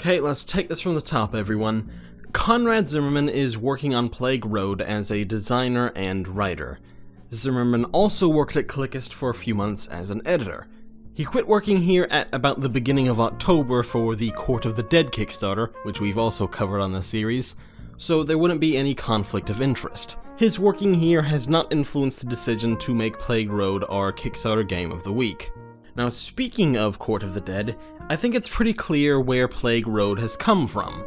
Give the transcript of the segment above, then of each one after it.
Okay, let's take this from the top, everyone. Conrad Zimmerman is working on Plague Road as a designer and writer. Zimmerman also worked at Clickist for a few months as an editor. He quit working here at about the beginning of October for the Court of the Dead Kickstarter, which we've also covered on the series, so there wouldn't be any conflict of interest. His working here has not influenced the decision to make Plague Road our Kickstarter Game of the Week. Now, speaking of Court of the Dead, I think it's pretty clear where Plague Road has come from.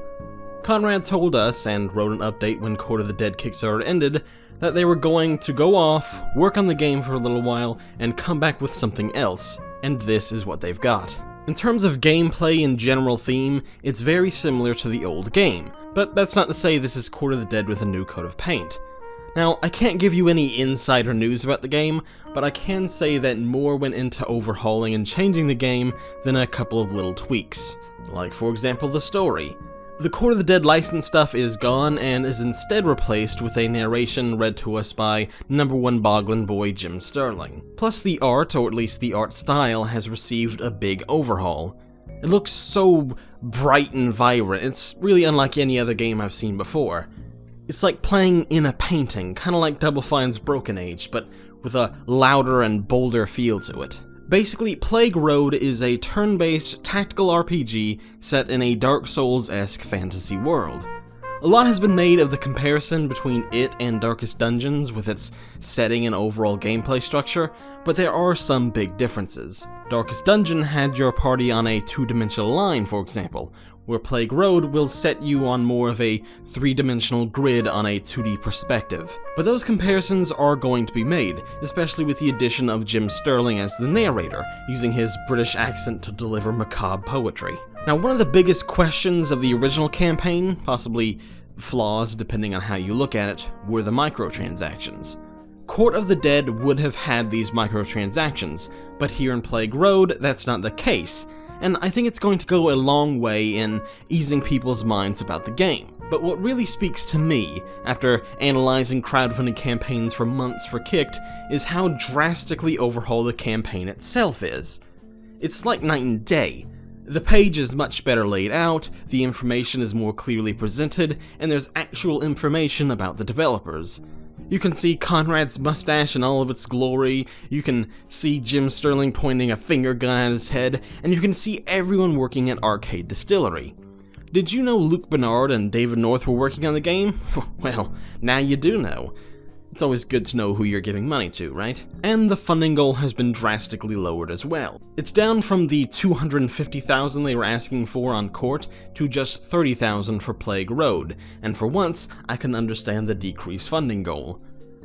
Conrad told us, and wrote an update when Court of the Dead Kickstarter ended, that they were going to go off, work on the game for a little while, and come back with something else, and this is what they've got. In terms of gameplay and general theme, it's very similar to the old game, but that's not to say this is Court of the Dead with a new coat of paint. Now, I can't give you any insider news about the game, but I can say that more went into overhauling and changing the game than a couple of little tweaks. Like, for example, the story. The Court of the Dead license stuff is gone and is instead replaced with a narration read to us by #1 Boglin boy Jim Sterling. Plus the art, or at least the art style, has received a big overhaul. It looks so bright and vibrant, it's really unlike any other game I've seen before. It's like playing in a painting, kinda like Double Fine's Broken Age, but with a louder and bolder feel to it. Basically, Plague Road is a turn-based tactical RPG set in a Dark Souls-esque fantasy world. A lot has been made of the comparison between it and Darkest Dungeons with its setting and overall gameplay structure, but there are some big differences. Darkest Dungeon had your party on a two-dimensional line, for example, where Plague Road will set you on more of a three-dimensional grid on a 2D perspective. But those comparisons are going to be made, especially with the addition of Jim Sterling as the narrator, using his British accent to deliver macabre poetry. Now, one of the biggest questions of the original campaign, possibly flaws depending on how you look at it, were the microtransactions. Court of the Dead would have had these microtransactions, but here in Plague Road, that's not the case, and I think it's going to go a long way in easing people's minds about the game. But what really speaks to me, after analyzing crowdfunding campaigns for months for Kicked, is how drastically overhauled the campaign itself is. It's like night and day. The page is much better laid out, the information is more clearly presented, and there's actual information about the developers. You can see Conrad's mustache in all of its glory, you can see Jim Sterling pointing a finger gun at his head, and you can see everyone working at Arcade Distillery. Did you know Luke Bernard and David North were working on the game? Well, now you do know. It's always good to know who you're giving money to, right? And the funding goal has been drastically lowered as well. It's down from the $250,000 they were asking for on Court to just $30,000 for Plague Road, and for once, I can understand the decreased funding goal.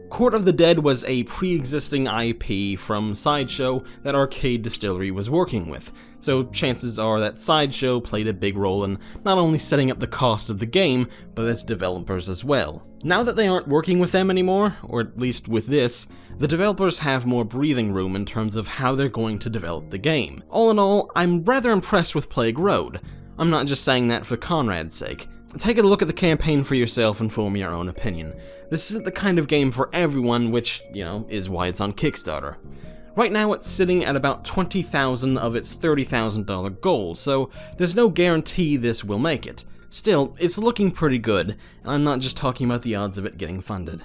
Court of the Dead was a pre-existing IP from Sideshow that Arcade Distillery was working with, so chances are that Sideshow played a big role in not only setting up the cost of the game, but its developers as well. Now that they aren't working with them anymore, or at least with this, the developers have more breathing room in terms of how they're going to develop the game. All in all, I'm rather impressed with Plague Road. I'm not just saying that for Conrad's sake. Take a look at the campaign for yourself and form your own opinion. This isn't the kind of game for everyone, which, is why it's on Kickstarter. Right now it's sitting at about $20,000 of its $30,000 goal, so there's no guarantee this will make it. Still, it's looking pretty good, and I'm not just talking about the odds of it getting funded.